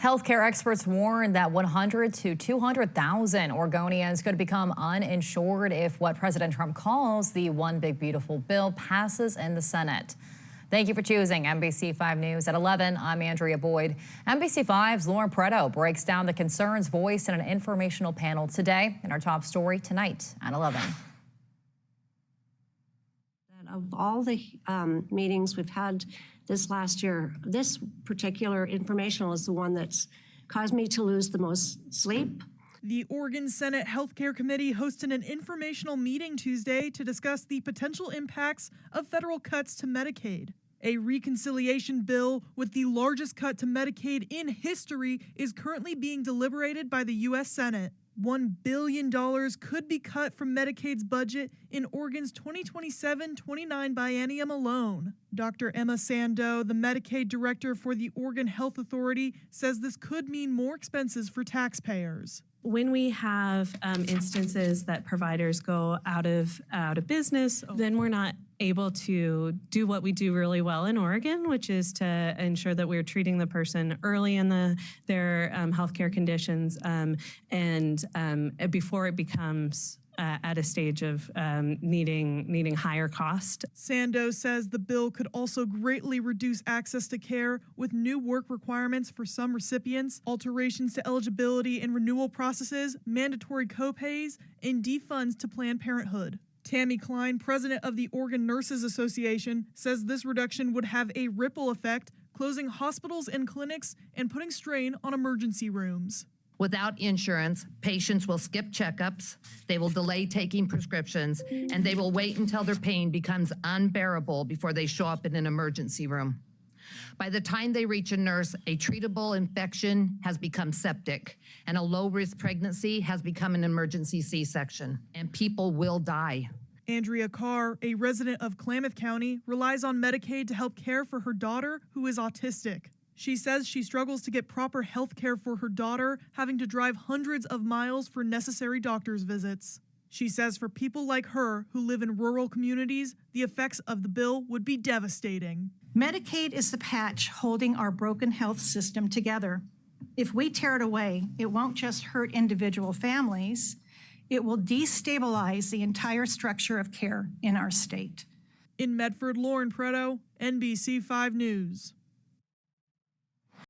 Healthcare experts warn that 100 to 200,000 Oregonians could become uninsured if what President Trump calls the One Big Beautiful Bill passes in the Senate. Thank you for choosing NBC 5 News at 11. I'm Andrea Boyd. NBC 5's Lauren Preto breaks down the concerns voiced in an informational panel today in our top story tonight at 11. Of all the meetings we've had this last year, this particular informational is the one that's caused me to lose the most sleep. The Oregon Senate Healthcare Committee hosted an informational meeting Tuesday to discuss the potential impacts of federal cuts to Medicaid. A reconciliation bill with the largest cut to Medicaid in history is currently being deliberated by the U.S. Senate. $1 billion could be cut from Medicaid's budget in Oregon's 2027-29 biennium alone. Dr. Emma Sando, the Medicaid director for the Oregon Health Authority, says this could mean more expenses for taxpayers. When we have instances that providers go out of business, then we're not able to do what we do really well in Oregon, which is to ensure that we're treating the person early in their healthcare conditions and before it becomes at a stage of needing higher cost. Sando says the bill could also greatly reduce access to care with new work requirements for some recipients, alterations to eligibility and renewal processes, mandatory copays, and defunds to Planned Parenthood. Tammy Klein, president of the Oregon Nurses Association, says this reduction would have a ripple effect, closing hospitals and clinics and putting strain on emergency rooms. Without insurance, patients will skip checkups, they will delay taking prescriptions, and they will wait until their pain becomes unbearable before they show up in an emergency room. By the time they reach a nurse, a treatable infection has become septic, and a low-risk pregnancy has become an emergency C-section, and people will die. Andrea Carr, a resident of Klamath County, relies on Medicaid to help care for her daughter, who is autistic. She says she struggles to get proper health care for her daughter, having to drive hundreds of miles for necessary doctor's visits. She says for people like her who live in rural communities, the effects of the bill would be devastating. Medicaid is the patch holding our broken health system together. If we tear it away, it won't just hurt individual families, it will destabilize the entire structure of care in our state. In Medford, Lauren Preto, NBC 5 News.